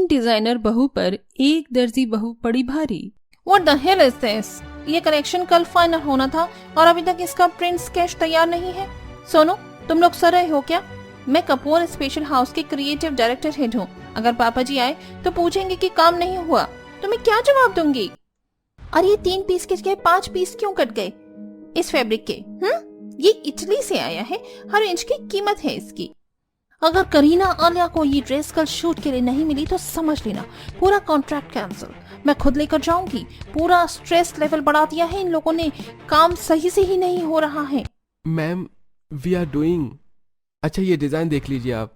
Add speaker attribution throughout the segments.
Speaker 1: 3 designer बहू पर 1 दर्जी बहू पड़ी भारी।
Speaker 2: What the hell is this? ये कलेक्शन कल फाइनल होना था और अभी तक इसका प्रिंट स्केच तैयार नहीं है। सोनू, तुम लोग सो रहे हो क्या? मैं कपूर स्पेशल हाउस के क्रिएटिव डायरेक्टर हेड हूँ। अगर पापा जी आए तो पूछेंगे कि काम नहीं हुआ तो मैं क्या जवाब दूंगी? और ये 3 पीस के जगह 5 पीस क्यों कट गए इस फैब्रिक के? ये इटली से आया है, हर इंच की कीमत है इसकी। अगर करीना आलिया को ये ड्रेस कल शूट के लिए नहीं मिली तो समझ लेना पूरा कॉन्ट्रैक्ट कैंसिल। मैं खुद लेकर जाऊंगी। पूरा स्ट्रेस लेवल बढ़ा दिया है इन लोगों ने, काम सही से ही नहीं हो रहा है।
Speaker 3: Ma'am, we are doing. अच्छा, ये डिजाइन देख लीजिए आप।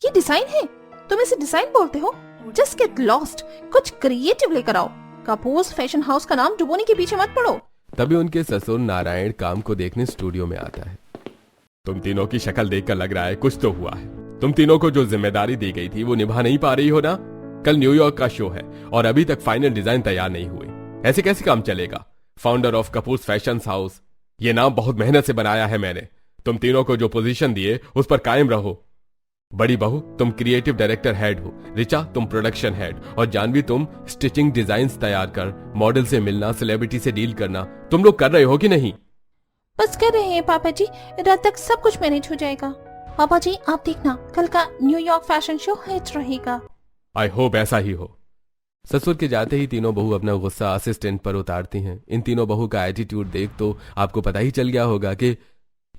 Speaker 2: ये डिजाइन है? तुम इसे डिजाइन बोलते हो? जस्ट गेट लॉस्ट, कुछ क्रिएटिव लेकर आओ। कपूर्स फैशन हाउस का नाम डुबोने के पीछे मत पड़ो।
Speaker 3: तभी उनके ससुर नारायण काम को देखने स्टूडियो में आता है। तुम तीनों की शक्ल देखकर लग रहा है कुछ तो हुआ है। तुम तीनों को जो जिम्मेदारी दी गई थी वो निभा नहीं पा रही हो ना? कल न्यूयॉर्क का शो है और अभी तक फाइनल डिजाइन तैयार नहीं हुए। ऐसे कैसे काम चलेगा? Founder of Kapoors fashion house, ये नाम बहुत मेहनत से बनाया है मैंने। तुम तीनों को जो पोजीशन दिए उस पर कायम रहो। बड़ी बहू, तुम क्रिएटिव डायरेक्टर हेड हो। रिचा, तुम प्रोडक्शन हेड। और जानवी, तुम स्टिचिंग डिजाइन्स तैयार कर, मॉडल से मिलना, सेलिब्रिटी से डील करना। तुम लोग कर रहे हो कि नहीं?
Speaker 2: बस कर रहे हैं पापा जी, रात तक सब कुछ मैनेज हो जाएगा। पापा जी आप देखना, कल का न्यूयॉर्क फैशन शो हिट रहेगा।
Speaker 3: आई होप ऐसा ही हो। ससुर के जाते ही तीनों बहू अपना गुस्सा असिस्टेंट पर उतारती हैं। इन तीनों बहू का एटीट्यूड देख तो आपको पता ही चल गया होगा कि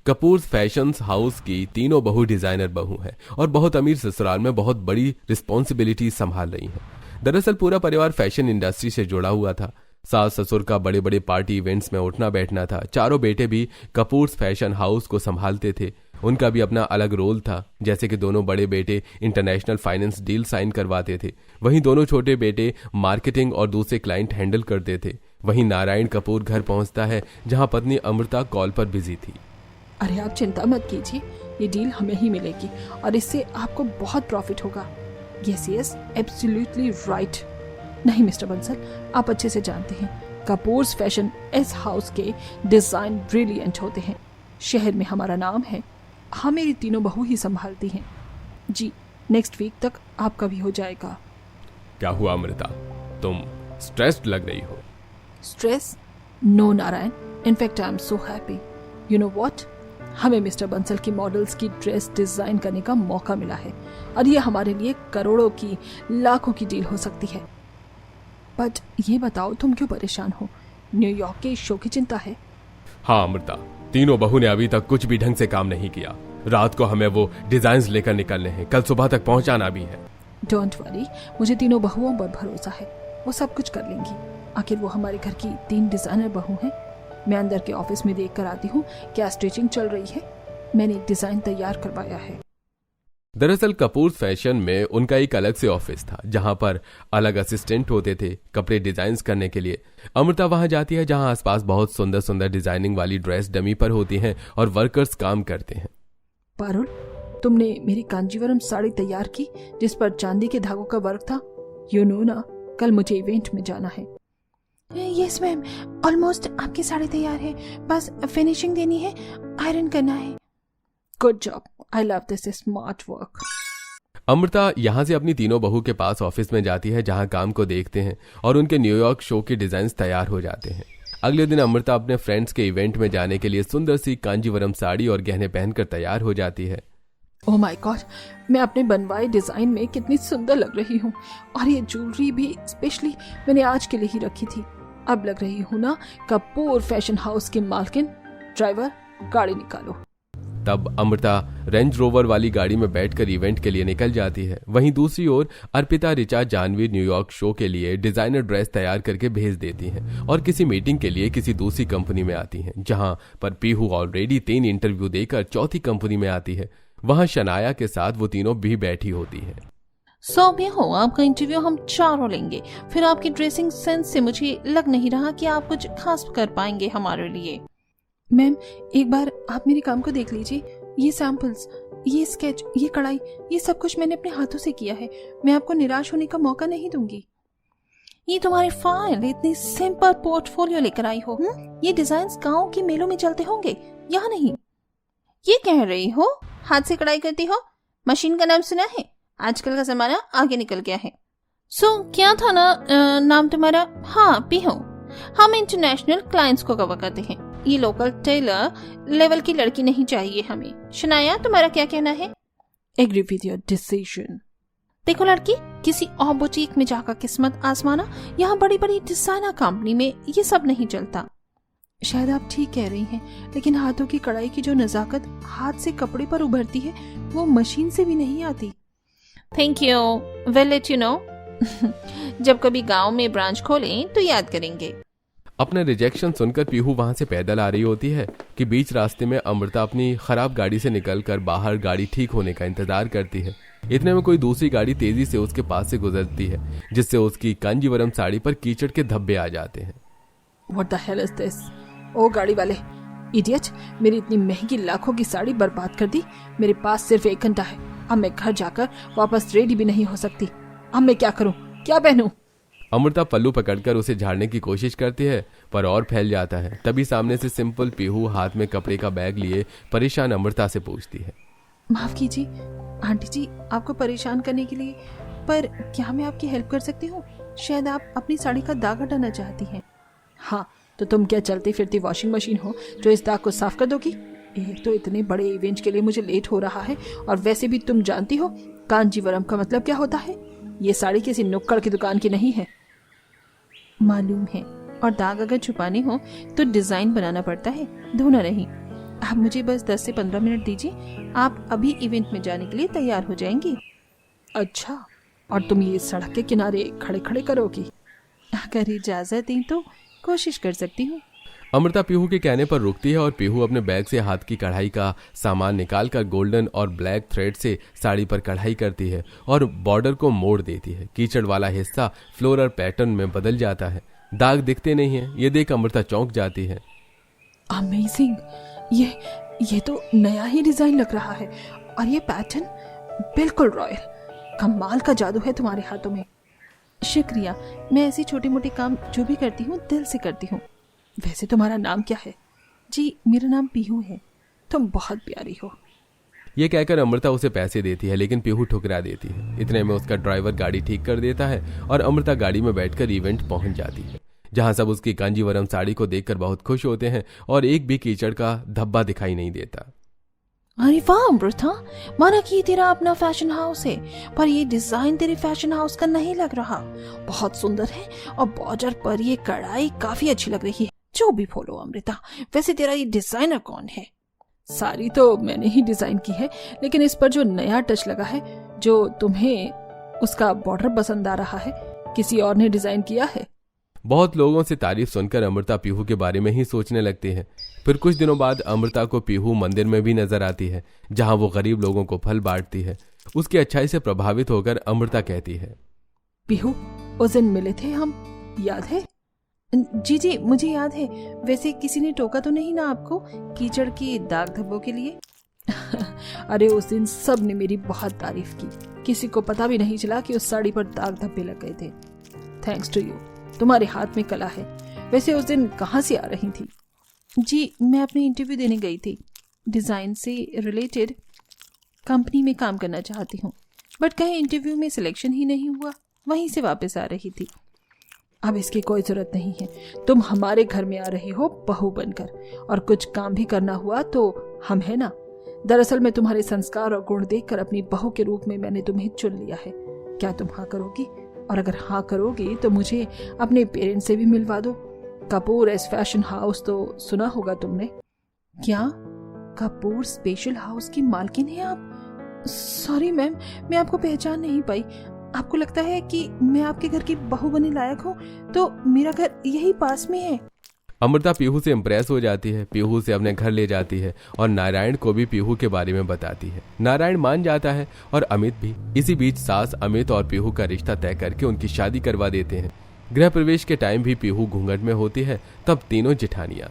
Speaker 3: कपूर्स फैशन हाउस की तीनों बहू डिजाइनर बहू है और बहुत अमीर ससुराल में बहुत बड़ी रिस्पॉन्सिबिलिटी संभाल रही है। दरअसल पूरा परिवार फैशन इंडस्ट्री से जुड़ा हुआ था। सास ससुर का बड़े बड़े पार्टी इवेंट्स में उठना बैठना था। चारों बेटे भी कपूर्स फैशन हाउस को संभालते थे। उनका भी अपना अलग रोल था। जैसे कि दोनों बड़े बेटे इंटरनेशनल फाइनेंस डील साइन करवाते थे, वहीं दोनों छोटे बेटे मार्केटिंग और दूसरे क्लाइंट हैंडल करते थे। वहीं नारायण कपूर घर पहुंचता है जहां पत्नी अमृता कॉल पर बिजी थी।
Speaker 4: अरे आप चिंता मत कीजिए, ये डील हमें ही मिलेगी और इससे आपको बहुत प्रॉफिट होगा। Yes, absolutely right. नहीं मिस्टर बंसल, आप अच्छे से जानते हैं कपूर्स फैशन इस हाउस के डिजाइन ब्रिलियंट होते हैं। शहर में हमारा नाम है। हम मेरी तीनों बहू ही संभालती हैं। जी, नेक्स्ट वीक तक आपका भी हो जाएगा।
Speaker 3: क्या हुआ अमृता, तुम स्ट्रेस्ड लग रही हो?
Speaker 4: Stress? No Narayan, in fact I am so happy. You know what, हमें मिस्टर बंसल की मॉडल्स की ड्रेस डिजाइन करने का मौका मिला है और ये हमारे लिए करोड़ों की, लाखों की डील हो सकती है। बट ये बताओ, तुम क्यों परेशान हो? न्यूयॉर्क के शो की चिंता है?
Speaker 3: हाँ अमृता, तीनों बहू ने अभी तक कुछ भी ढंग से काम नहीं किया। रात को हमें वो डिजाइन्स लेकर निकलने हैं, कल सुबह तक पहुंचाना भी है।
Speaker 4: डोंट वरी, मुझे तीनों बहुओं पर भरोसा है, वो सब कुछ कर लेंगी। आखिर वो हमारे घर की 3 डिजाइनर बहू हैं। मैं अंदर के ऑफिस में देख कर आती हूँ क्या स्टिचिंग चल रही है। मैंने एक डिजाइन तैयार करवाया है।
Speaker 3: दरअसल कपूर फैशन में उनका एक अलग से ऑफिस था जहां पर अलग असिस्टेंट होते थे कपड़े डिजाइन्स करने के लिए। अमृता वहां जाती है जहां आसपास बहुत सुंदर सुंदर डिजाइनिंग वाली ड्रेस डमी पर होती हैं और वर्कर्स काम करते हैं।
Speaker 4: पारुल, तुमने मेरी कांजीवरम साड़ी तैयार की जिस पर चांदी के धागों का वर्क था? यू नो ना, कल मुझे इवेंट में जाना है।
Speaker 2: यस मैम, ऑलमोस्ट आपकी साड़ी तैयार है, बस फिनिशिंग देनी है, आयरन करना है।
Speaker 4: Good job, I love this smart work.
Speaker 3: Amrita यहाँ से अपनी तीनों बहू के पास ऑफिस में जाती है जहां काम को देखते हैं और उनके न्यूयॉर्क शो के डिजाइन तैयार हो जाते हैं। अगले दिन अमृता अपने फ्रेंड्स के इवेंट में जाने के लिए सुंदर सी कांजीवरम साड़ी और गहने पहनकर तैयार हो जाती है।
Speaker 4: ओह माय गॉड, मैं अपने बनवाए डिजाइन में कितनी सुंदर लग रही हूँ और ये ज्वेलरी भी स्पेशली मैंने आज के लिए ही रखी थी। अब लग रही हूँ ना कपूर फैशन हाउस की मालकिन। ड्राइवर, गाड़ी निकालो।
Speaker 3: तब अमृता रेंज रोवर वाली गाड़ी में बैठकर इवेंट के लिए निकल जाती है। वहीं दूसरी ओर अर्पिता, रिचा, जानवी न्यूयॉर्क शो के लिए डिजाइनर ड्रेस तैयार करके भेज देती हैं और किसी मीटिंग के लिए किसी दूसरी कंपनी में आती हैं जहां पर पीहू ऑलरेडी 3 इंटरव्यू देकर चौथी कंपनी में आती है। वहां शनाया के साथ वो तीनों भी बैठी होती है।
Speaker 2: सौम्य हो, आपका इंटरव्यू हम चारों लेंगे। फिर आपकी ड्रेसिंग सेंस से मुझे लग नहीं रहा कि आप कुछ खास कर पाएंगे हमारे लिए।
Speaker 4: मैम, एक बार आप मेरे काम को देख लीजिए। ये सैंपल्स, ये स्केच, ये कढ़ाई, ये सब कुछ मैंने अपने हाथों से किया है। मैं आपको निराश होने का मौका नहीं दूंगी।
Speaker 2: ये तुम्हारी फाइल, इतनी सिंपल पोर्टफोलियो लेकर आई हो। ये डिजाइन्स गाँव के मेलों में चलते होंगे, यहाँ नहीं। ये कह रही हो हाथ से कढ़ाई करती हो? मशीन का नाम सुना है? आजकल का जमाना आगे निकल गया है। क्या था ना नाम तुम्हारा? हाँ, पीहू। हम इंटरनेशनल क्लाइंट्स को कवर करते हैं। ये लोकल टेलर लेवल की लड़की नहीं चाहिए हमें। शनाया, तुम्हारा क्या कहना है?
Speaker 4: Agree with your decision.
Speaker 2: देखो लड़की, किसी और बुटीक में जाकर किस्मत आजमाना, यहाँ बड़ी बड़ी डिजाइनर कंपनी में ये सब नहीं चलता।
Speaker 4: शायद आप ठीक कह रही हैं, लेकिन हाथों की कढ़ाई की जो नजाकत हाथ से कपड़े पर उभरती है वो मशीन से भी नहीं आती।
Speaker 2: Thank you, will let you know. जब कभी गांव में ब्रांच खोलें तो याद करेंगे।
Speaker 3: अपना रिजेक्शन सुनकर पीहू वहां से पैदल आ रही होती है कि बीच रास्ते में अमृता अपनी खराब गाड़ी से निकलकर बाहर गाड़ी ठीक होने का इंतजार करती है। इतने में कोई दूसरी गाड़ी तेजी से उसके पास से गुजरती है, जिससे उसकी कांजीवरम साड़ी पर कीचड़ के धब्बे आ जाते हैं।
Speaker 4: What the hell is this? ओ गाड़ी वाले इडियट, मेरी इतनी महंगी लाखों की साड़ी बर्बाद कर दी। मेरे पास सिर्फ 1 घंटा है। अब मैं घर जाकर वापस रेडी भी नहीं हो सकती। अब मैं क्या करूं, क्या पहनूं?
Speaker 3: अमृता पल्लू पकड़कर उसे झाड़ने की कोशिश करती है, पर और फैल जाता है। तभी सामने से सिंपल पीहू हाथ में कपड़े का बैग लिए परेशान अमृता से पूछती है,
Speaker 4: माफ कीजिए आंटी जी, आपको परेशान करने के लिए, पर क्या मैं आपकी हेल्प कर सकती हूँ? शायद आप अपनी साड़ी का दाग हटाना चाहती हैं। हाँ, तो तुम क्या चलती फिरती वॉशिंग मशीन हो जो इस दाग को साफ कर दोगी? एक तो इतने बड़े इवेंट के लिए मुझे लेट हो रहा है, और वैसे भी तुम जानती हो कांजीवरम का मतलब क्या होता है। ये साड़ी किसी नुक्कड़ की दुकान की नहीं है।
Speaker 2: मालूम है, और दाग अगर छुपाने हो तो डिजाइन बनाना पड़ता है, धोना नहीं। आप मुझे बस 10 से 15 मिनट दीजिए, आप अभी इवेंट में जाने के लिए तैयार हो जाएंगी।
Speaker 4: अच्छा, और तुम ये सड़क के किनारे खड़े खड़े करोगी?
Speaker 2: अगर इजाजत दें तो कोशिश कर सकती हूँ।
Speaker 3: अमृता पीहू के कहने पर रुकती है और पीहू अपने बैग से हाथ की कढ़ाई का सामान निकालकर गोल्डन और ब्लैक थ्रेड से साड़ी पर कढ़ाई करती है और बॉर्डर को मोड़ देती है। कीचड़ वाला हिस्सा फ्लोरल पैटर्न में बदल जाता है। दाग दिखते नहीं है। ये देख अमृता चौंक जाती है।
Speaker 4: अमेजिंग, ये तो नया ही डिजाइन लग रहा है, और ये पैटर्न बिल्कुल रॉयल। कमाल का जादू है तुम्हारे हाथों में।
Speaker 2: शुक्रिया, मैं ऐसी छोटी मोटी काम जो भी करती हूँ दिल से करती हूँ।
Speaker 4: वैसे तुम्हारा नाम क्या है?
Speaker 2: जी, मेरा नाम पीहू है।
Speaker 4: तुम बहुत प्यारी हो।
Speaker 3: ये कहकर अमृता उसे पैसे देती है, लेकिन पीहू ठुकरा देती है। इतने में उसका ड्राइवर गाड़ी ठीक कर देता है और अमृता गाड़ी में बैठकर इवेंट पहुंच जाती है, जहां सब उसकी कांजीवरम साड़ी को देखकर बहुत खुश होते हैं और एक भी कीचड़ का धब्बा दिखाई नहीं देता।
Speaker 2: अरे वाह अमृता, माना कि तेरा अपना फैशन हाउस है, पर ये डिजाइन तेरे फैशन हाउस का नहीं लग रहा। बहुत सुंदर है, और बॉर्डर पर ये कढ़ाई काफी अच्छी लग रही है। जो भी बोलो अमृता, वैसे तेरा ये डिजाइनर कौन है?
Speaker 4: सारी तो मैंने ही डिजाइन की है, लेकिन इस पर जो नया टच लगा है, जो तुम्हें उसका बॉर्डर पसंद आ रहा है, किसी और ने डिजाइन किया है।
Speaker 3: बहुत लोगों से तारीफ सुनकर अमृता पीहू के बारे में ही सोचने लगती है। फिर कुछ दिनों बाद अमृता को पीहू मंदिर में भी नजर आती है, जहां वो गरीब लोगों को फल बांटती है। उसकी अच्छाई से प्रभावित होकर अमृता कहती है,
Speaker 4: पीहू, उस दिन मिले थे हम, याद है?
Speaker 2: जी, मुझे याद है। वैसे किसी ने टोका तो नहीं ना आपको कीचड़ के दाग धब्बों के लिए?
Speaker 4: अरे उस दिन सब ने मेरी बहुत तारीफ की। किसी को पता भी नहीं चला कि उस साड़ी पर दाग धब्बे लग गए थे। थैंक्स टू यू, तुम्हारे हाथ में कला है। वैसे उस दिन कहाँ से आ रही थी?
Speaker 2: जी, मैं अपनी इंटरव्यू देने गई थी। डिजाइन से रिलेटेड कंपनी में काम करना चाहती हूँ, बट कहीं इंटरव्यू में सिलेक्शन ही नहीं हुआ, वहीं से वापस आ रही थी।
Speaker 4: अब इसकी कोई जरूरत नहीं है। तुम हमारे घर में आ रही हो बहू बनकर, और कुछ काम भी करना हुआ तो हम है ना। दरअसल मैं तुम्हारे संस्कार और गुण देखकर अपनी बहू के रूप में मैंने तुम्हें चुन लिया है। क्या तुम हाँ करोगी? और अगर हाँ करोगी तो मुझे अपने पेरेंट्स से भी मिलवा दो। कपूर एस फैशन हाउस तो सुना होगा तुमने।
Speaker 2: क्या कपूर स्पेशल हाउस की मालकिन है आप?
Speaker 4: सॉरी मैम, मैं आपको पहचान नहीं पाई। आपको लगता है कि मैं आपके घर की बहू बनने लायक हूँ? तो मेरा घर यही पास में है।
Speaker 3: अमृता पीहू से इम्प्रेस हो जाती है, पीहू से अपने घर ले जाती है और नारायण को भी पीहू के बारे में बताती है। नारायण मान जाता है और अमित भी। इसी बीच सास अमित और पीहू का रिश्ता तय करके उनकी शादी करवा देते हैं। गृह प्रवेश के टाइम भी पीहू घूंघट में होती है। तब तीनों जेठानियां,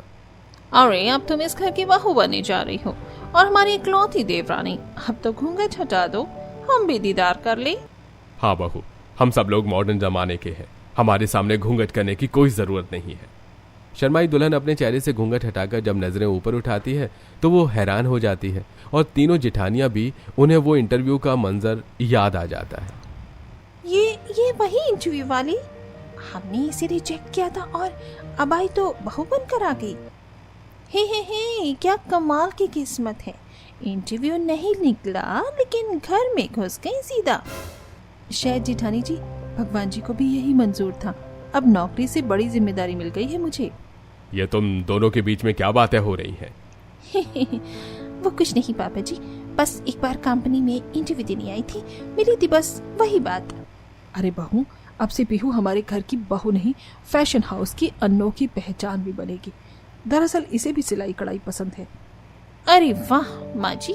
Speaker 2: अरे अब तुम इस घर की बहू बनने जा रही हो और हमारी इकलौती देवरानी, अब तो घूंघट हटा दो, हम भी दीदार कर ले।
Speaker 3: हाँ बहू, हम सब लोग मॉडर्न जमाने के हैं, हमारे सामने घूंघट करने की कोई जरूरत नहीं है। शर्माई दुल्हन अपने चेहरे से घूंघट हटाकर जब नजरें ऊपर उठाती है तो वो हैरान हो जाती है, और तीनों जेठानियां भी। उन्हें वो इंटरव्यू का मंजर याद आ जाता है।
Speaker 2: ये वही इंटरव्यू वाली? हमने इसे रिजेक्ट किया था और अब आई तो बहू बनकर आ गई। हे, क्या कमाल की किस्मत है। इंटरव्यू नहीं निकला लेकिन घर में घुस गई सीधा।
Speaker 4: शायद जेठानी जी, भगवान जी को भी यही मंजूर था। अब नौकरी से बड़ी जिम्मेदारी मिल गई है मुझे।
Speaker 3: ये तुम दोनों के बीच में क्या बातें हो रही हैं?
Speaker 2: वो कुछ नहीं पापा जी, बस एक बार कंपनी में इंटरव्यू देने आई थी, मिली थी बस वही बात।
Speaker 4: अरे बहू, अब से पीहू हमारे घर की बहू नहीं, फैशन हाउस की अनोखी पहचान भी बनेगी। दरअसल इसे भी सिलाई कढ़ाई पसंद है।
Speaker 2: अरे वाह माँ जी,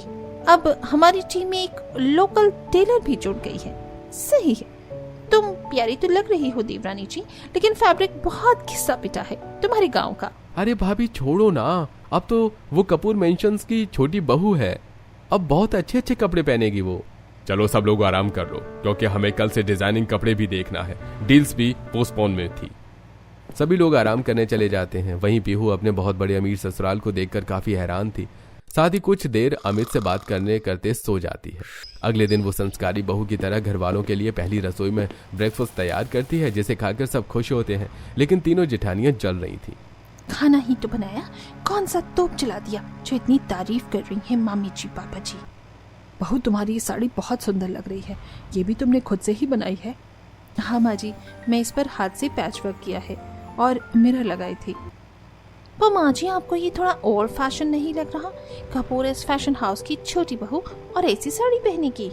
Speaker 2: अब हमारी टीम में एक लोकल टेलर भी जुड़ गई है। सही है, तुम प्यारी तो लग रही हो देवरानी जी, लेकिन फैब्रिक बहुत घिसा पिटा है तुम्हारे गांव का।
Speaker 3: अरे भाभी छोड़ो ना, अब तो वो कपूर मेंशंस की छोटी बहू है, अब बहुत अच्छे अच्छे कपड़े पहनेगी वो। चलो सब लोग आराम कर लो, क्योंकि हमें कल से डिजाइनिंग कपड़े भी देखना है, डील्स भी पोस्टपोन में थी। सभी लोग आराम करने चले जाते हैं। वहीं पीहू अपने बहुत बड़े अमीर ससुराल को देखकर काफी हैरान थी। साथ ही कुछ देर अमित से बात करते सो जाती है। अगले दिन वो संस्कारी बहू की तरह घर वालों के लिए पहली रसोई में ब्रेकफास्ट तैयार करती है, जिसे खाकर सब खुश होते हैं। लेकिन तीनों जेठानियां जल रही थी।
Speaker 2: खाना ही तो बनाया, कौन सा तोप चला दिया जो इतनी तारीफ कर रही है मामी जी पापा जी।
Speaker 4: बहू, तुम्हारी ये साड़ी बहुत सुंदर लग रही है। ये भी तुमने खुद से ही बनाई है?
Speaker 2: हाँ माँ जी, मैं इस पर हाथ से पैच वर्क किया है और मिरर लगाई थी। पर माँ जी, आपको ये थोड़ा ओल्ड फैशन नहीं लग रहा? कपूर इस फैशन हाउस की छोटी बहू और ऐसी साड़ी पहने की।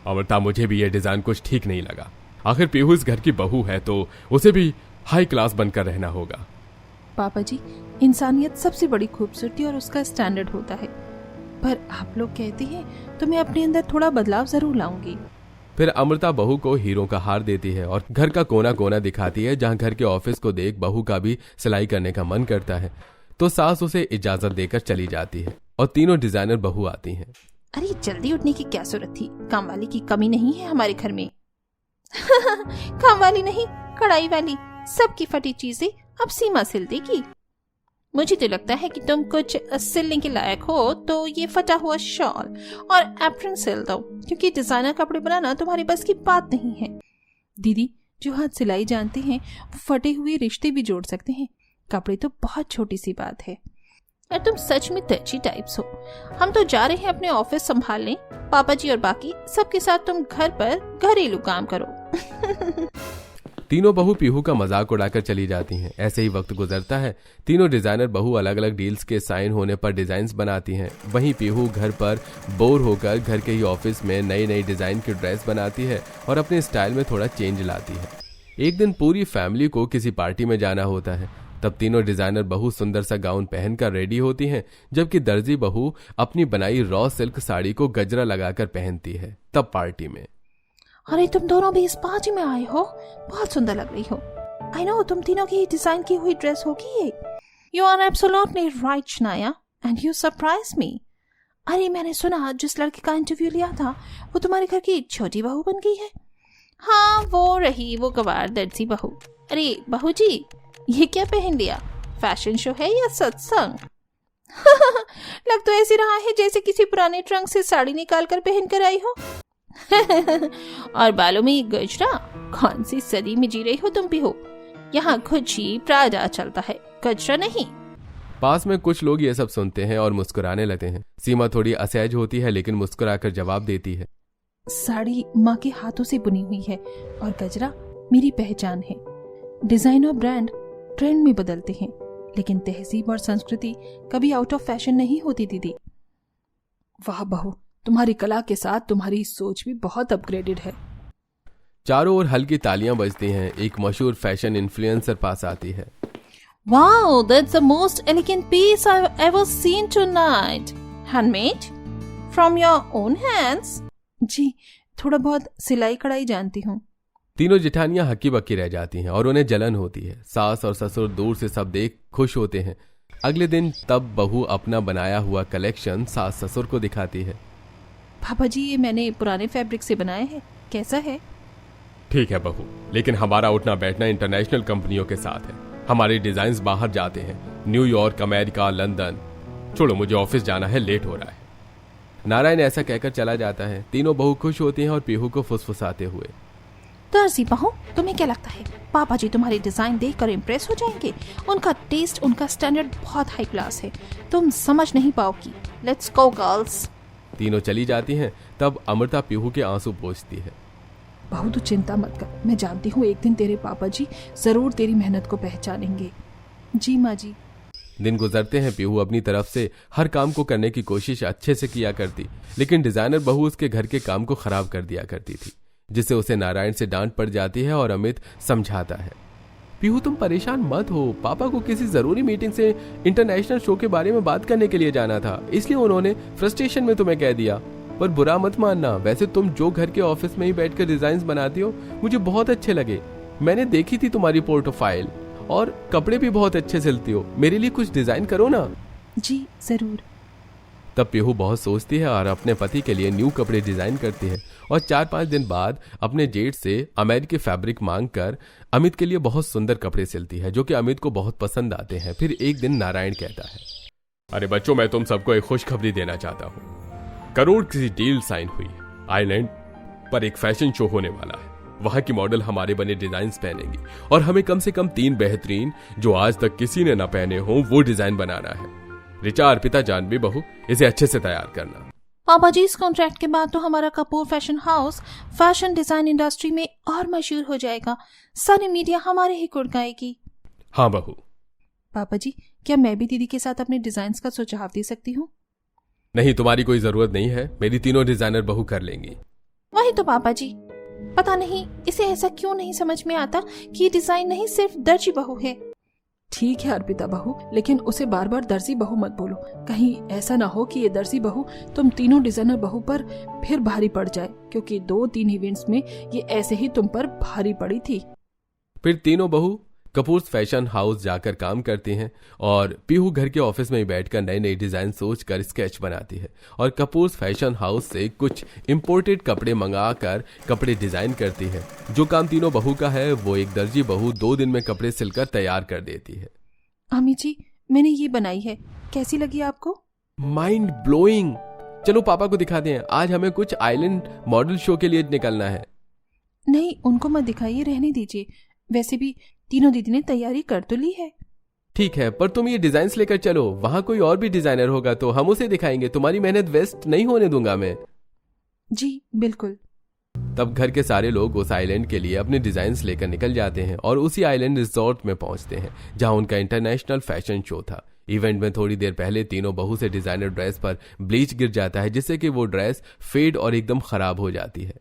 Speaker 3: अमृता, मुझे भी ये डिजाइन कुछ ठीक नहीं लगा। आखिर पीहू इस घर की बहू है तो उसे भी हाई क्लास बनकर रहना होगा।
Speaker 4: पापा जी, इंसानियत सबसे बड़ी खूबसूरती और उसका स्टैंडर्ड होता है। पर आप लोग कहते हैं तो मैं अपने अंदर थोड़ा बदलाव जरूर लाऊंगी।
Speaker 3: फिर अमृता बहू को हीरो का हार देती है और घर का कोना कोना दिखाती है, जहां घर के ऑफिस को देख बहू का भी सिलाई करने का मन करता है। तो सास उसे इजाजत देकर चली जाती है और तीनों डिजाइनर बहू आती हैं।
Speaker 2: अरे जल्दी उठने की क्या जरूरत थी, काम वाली की कमी नहीं है हमारे घर में। काम वाली नहीं, कढ़ाई वाली। सबकी फटी चीजें अब सीमा सिल देगी। मुझे तो लगता है कि तुम कुछ सिलने के लायक हो तो ये फटा हुआ शॉल और एप्रन सिल दो, क्योंकि डिजाइनर कपड़े बनाना तुम्हारी बस की बात नहीं है।
Speaker 4: दीदी, जो हाथ सिलाई जानते हैं वो फटे हुए रिश्ते भी जोड़ सकते हैं। कपड़े तो बहुत छोटी सी बात है।
Speaker 2: और तुम सच में दर्जी टाइप्स हो। हम तो जा रहे हैं अपने ऑफिस संभालने, पापा जी और बाकी सबके साथ तुम घर पर घरेलू काम करो।
Speaker 3: तीनों बहू पीहू का मजाक उड़ाकर चली जाती हैं। ऐसे ही वक्त गुजरता है। तीनों डिजाइनर बहू अलग अलग डील्स के साइन होने पर डिजाइन्स बनाती हैं। वहीं पीहू घर पर बोर होकर घर के ही ऑफिस में नई नई डिजाइन की ड्रेस बनाती है और अपने स्टाइल में थोड़ा चेंज लाती है। एक दिन पूरी फैमिली को किसी पार्टी में जाना होता है। तब तीनों डिजाइनर बहू सुंदर सा गाउन पहनकर रेडी होती हैं, जबकि दर्जी बहू अपनी बनाई रॉ सिल्क साड़ी को गजरा लगाकर पहनती है। तब पार्टी में,
Speaker 2: अरे तुम दोनों भी इस पार्टी में आए हो, बहुत सुंदर लग रही हो। आई नो तुम तीनों की डिजाइन की हुई ड्रेस होगी ये। You are absolutely right Shanaya, and you surprise me. अरे मैंने सुना जिस लड़के का इंटरव्यू लिया था वो तुम्हारे घर की छोटी बहू बन गई है। हाँ, वो रही वो गवार दर्जी बहू। अरे बहू जी, ये क्या पहन लिया? फैशन शो है या सत्संग? लग तो ऐसे रहा है जैसे किसी पुराने ट्रंक से साड़ी निकाल कर पहन कर आई हो। और बालों में ये गजरा, कौन सी सदी में जी रही हो तुम भी हो? यहाँ गुच्ची प्राडा चलता है, गजरा नहीं।
Speaker 3: पास में कुछ लोग ये सब सुनते हैं और मुस्कुराने लगते हैं। सीमा थोड़ी असहज होती है लेकिन मुस्कुराकर जवाब देती है,
Speaker 4: साड़ी माँ के हाथों से बुनी हुई है और गजरा मेरी पहचान है। डिजाइन और ब्रांड ट्रेंड में बदलते हैं, लेकिन तहजीब और संस्कृति कभी आउट ऑफ फैशन नहीं होती दीदी। वाह बहू, तुम्हारी कला के साथ तुम्हारी सोच भी बहुत अपग्रेडेड है।
Speaker 3: चारों ओर हल्की तालियां बजती हैं। एक मशहूर फैशन इन्फ्लुएंसर पास आती है।
Speaker 2: Wow, that's the most elegant piece I've ever seen tonight. Handmade? From your own hands?
Speaker 4: जी, थोड़ा बहुत सिलाई कढ़ाई जानती हूँ।
Speaker 3: तीनों जेठानियां हक्की बक्की रह जाती हैं और उन्हें जलन होती है। सास और ससुर दूर से सब देख खुश होते हैं। अगले दिन तब बहू अपना बनाया हुआ कलेक्शन सास ससुर को दिखाती है।
Speaker 4: पापा जी, ये मैंने पुराने फैब्रिक से बनाया है, कैसा है?
Speaker 3: ठीक है बहू, लेकिन हमारा उठना बैठना इंटरनेशनल कंपनियों के साथ है। हमारे डिजाइन बाहर जाते हैं, न्यूयॉर्क, अमेरिका, लंदन। छोड़ो, मुझे ऑफिस जाना है, लेट हो रहा है। नारायण ऐसा कहकर चला जाता है। तीनों बहू खुश होती हैं और पीहू को फुसफुसाते हुए,
Speaker 2: दर्जी बहू, तुम्हें क्या लगता है पापा जी तुम्हारी डिजाइन देखकर इम्प्रेस हो जाएंगे? उनका टेस्ट, उनका स्टैंडर्ड बहुत हाई क्लास है, तुम समझ नहीं पाओगी। Let's go girls.
Speaker 3: तीनों चली जाती हैं। तब अमृता पीहू के आंसू पोंछती है।
Speaker 4: बहू तू चिंता मत कर, मैं जानती हूँ एक दिन तेरे पापा जी जरूर तेरी मेहनत को पहचानेंगे। जी माँ जी।
Speaker 3: दिन गुजरते हैं। पीहू अपनी तरफ से हर काम को करने की कोशिश अच्छे से किया करती, लेकिन डिजाइनर बहू उसके घर के काम को खराब कर दिया करती थी, जिससे उसे नारायण से डांट पड़ जाती है और अमित समझाता है, पीहू तुम परेशान मत हो, पापा को किसी जरूरी मीटिंग से इंटरनेशनल शो के बारे में बात करने के लिए जाना था, इसलिए उन्होंने फ्रस्ट्रेशन में तुम्हें कह दिया। पर बुरा मत मानना, वैसे तुम जो घर के ऑफिस में ही बैठकर डिजाइन्स बनाती हो मुझे बहुत अच्छे लगे। मैंने देखी थी तुम्हारी प्रोफाइल, और कपड़े भी बहुत अच्छे सिलती हो, मेरे लिए कुछ डिजाइन करो ना।
Speaker 4: जी जरूर।
Speaker 3: तब पीहू बहुत सोचती है और अपने पति के लिए न्यू कपड़े डिजाइन करती है, और 4-5 दिन बाद अपने जेठ से अमेरिकी फैब्रिक मांगकर अमित के लिए बहुत सुंदर कपड़े सिलती है, जो कि अमित को बहुत पसंद आते हैं। फिर एक दिन नारायण कहता है, अरे बच्चों, मैं तुम सबको एक खुशखबरी देना चाहता हूँ। करोड़ की डील साइन हुई। आइलैंड पर एक फैशन शो होने वाला है, वहां की मॉडल हमारे बने डिजाइन पहनेंगी, और हमें कम से कम 3 बेहतरीन, जो आज तक किसी ने न पहने हो, वो डिजाइन बनाना है। ऋचा, अर्पिता, जानवी बहू, इसे अच्छे से तैयार करना।
Speaker 2: पापा जी, इस कॉन्ट्रैक्ट के बाद तो हमारा Kapoor fashion house fashion design industry में और मशहूर हो जाएगा, सारी मीडिया हमारे ही गुण गाएगी।
Speaker 3: हाँ बहू।
Speaker 4: पापा जी, क्या मैं भी दीदी के साथ अपने डिजाइन्स का सुझाव दे सकती हूँ?
Speaker 3: नहीं, तुम्हारी कोई जरूरत नहीं है, मेरी तीनों डिजाइनर बहू कर लेंगी।
Speaker 2: वही तो पापा जी, पता नहीं इसे ऐसा क्यों नहीं समझ में आता कि ये डिजाइन नहीं सिर्फ दर्जी बहू है।
Speaker 4: ठीक है अर्पिता बहू, लेकिन उसे बार बार दर्जी बहू मत बोलो, कहीं ऐसा ना हो कि ये दर्जी बहू तुम तीनों डिजाइनर बहू पर फिर भारी पड़ जाए, क्योंकि 2-3 इवेंट्स में ये ऐसे ही तुम पर भारी पड़ी थी।
Speaker 3: फिर तीनों बहू कपूर फैशन हाउस जाकर काम करती हैं, और पीहू घर के ऑफिस में ही बैठकर नए नए डिजाइन सोचकर स्केच बनाती है, और कपूर फैशन हाउस से कुछ इंपोर्टेड कपड़े मंगाकर कपड़े डिजाइन करती है। जो काम तीनों बहू का है वो एक दर्जी बहू 2 दिन में कपड़े सिलकर तैयार कर देती है।
Speaker 4: अम्मी जी, मैंने ये बनाई है, कैसी लगी आपको?
Speaker 3: Mind blowing. चलो पापा को दिखा दें, आज हमें कुछ आइलैंड मॉडल शो के लिए निकलना है।
Speaker 4: नहीं, उनको मत दिखाइए, रहने दीजिए, वैसे भी तीनों दीदी ने तैयारी कर तो ली है।
Speaker 3: ठीक है, पर तुम ये डिजाइन लेकर चलो, वहां कोई और भी डिजाइनर होगा तो हम उसे दिखाएंगे, तुम्हारी मेहनत वेस्ट नहीं होने दूंगा मैं।
Speaker 4: जी बिल्कुल।
Speaker 3: तब घर के सारे लोग उस आइलैंड के लिए अपने डिजाइन्स लेकर निकल जाते हैं, और उसी आइलैंड रिजॉर्ट में पहुंचते हैं जहां उनका इंटरनेशनल फैशन शो था। इवेंट में थोड़ी देर पहले तीनों बहू से डिजाइनर ड्रेस पर ब्लीच गिर जाता है, जिससे कि वो ड्रेस फेड और एकदम खराब हो जाती है।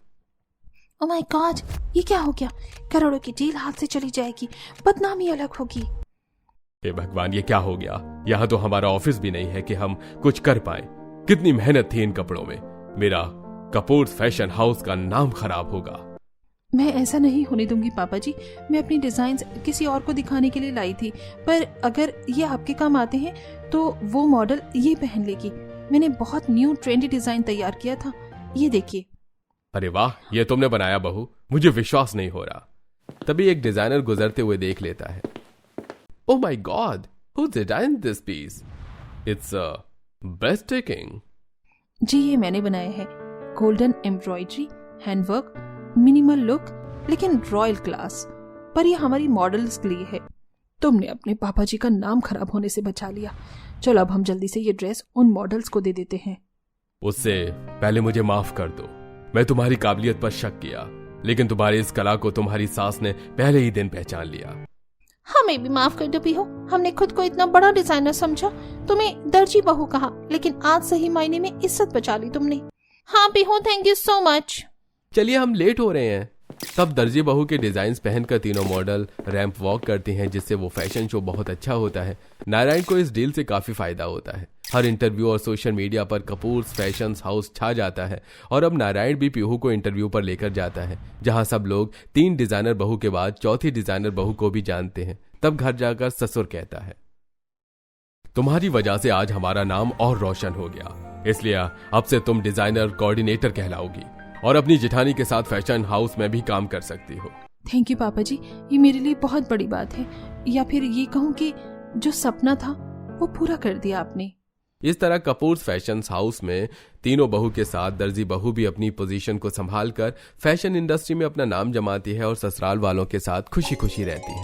Speaker 2: ओह माय गॉड, ये क्या हो गया? करोड़ों की डील हाथ से चली जाएगी, बदनामी अलग होगी।
Speaker 3: हे भगवान, ये क्या हो गया? यहाँ तो हमारा ऑफिस भी नहीं है कि हम कुछ कर पाए। कितनी मेहनत थी इन कपड़ों में, मेरा कपूर फैशन हाउस का नाम खराब होगा।
Speaker 4: मैं ऐसा नहीं होने दूंगी पापा जी, मैं अपनी डिजाइन्स किसी और को दिखाने के लिए लाई थी, पर अगर ये आपके काम आते हैं तो वो मॉडल ये पहन लेगी। मैंने बहुत न्यू ट्रेंडी डिजाइन तैयार किया था, ये देखिए।
Speaker 3: अरे वाह, ये तुमने बनाया बहू, मुझे विश्वास नहीं हो रहा। तभी एक डिजाइनर गुजरते हुए देख लेता है। Oh my God, who designed this piece? It's breathtaking.
Speaker 4: जी ये मैंने बनाया है, golden embroidery, handwork, minimal look, लेकिन रॉयल क्लास। पर ये हमारी मॉडल्स के लिए है। तुमने अपने पापा जी का नाम खराब होने से बचा लिया। चलो अब हम जल्दी से ये ड्रेस उन मॉडल्स को दे देते हैं।
Speaker 3: उससे पहले मुझे माफ कर दो, मैं तुम्हारी काबिलियत पर शक किया, लेकिन तुम्हारी इस कला को तुम्हारी सास ने पहले ही दिन पहचान लिया।
Speaker 2: हमें भी माफ कर दो पीहू, हमने खुद को इतना बड़ा डिजाइनर समझा, तुम्हें दर्जी बहू कहा, लेकिन आज सही मायने में इज्जत बचा ली तुमने। हाँ Pihu, thank you so much.
Speaker 3: चलिए हम लेट हो रहे हैं। तब दर्जी बहू के डिजाइन्स पहनकर तीनों मॉडल रैंप वॉक करती हैं, जिससे वो फैशन शो बहुत अच्छा होता है। नारायण को इस डील से काफी फायदा होता है। हर इंटरव्यू और सोशल मीडिया पर कपूर फैशन हाउस छा जाता है, और अब नारायण भी पीहू को इंटरव्यू पर लेकर जाता है, जहां सब लोग 3 डिजाइनर बहू के बाद चौथी डिजाइनर बहू को भी जानते हैं। तब घर जाकर ससुर कहता है, तुम्हारी वजह से आज हमारा नाम और रोशन हो गया, इसलिए अब से तुम डिजाइनर कोऑर्डिनेटर कहलाओगी और अपनी जेठानी के साथ फैशन हाउस में भी काम कर सकती हो।
Speaker 4: थैंक यू पापा जी, ये मेरे लिए बहुत बड़ी बात है, या फिर ये कहूँ कि जो सपना था वो पूरा कर दिया आपने।
Speaker 3: इस तरह कपूर्स फैशन हाउस में तीनों बहू के साथ दर्जी बहू भी अपनी पोजीशन को संभाल कर फैशन इंडस्ट्री में अपना नाम जमाती है और ससुराल वालों के साथ खुशी खुशी रहती है।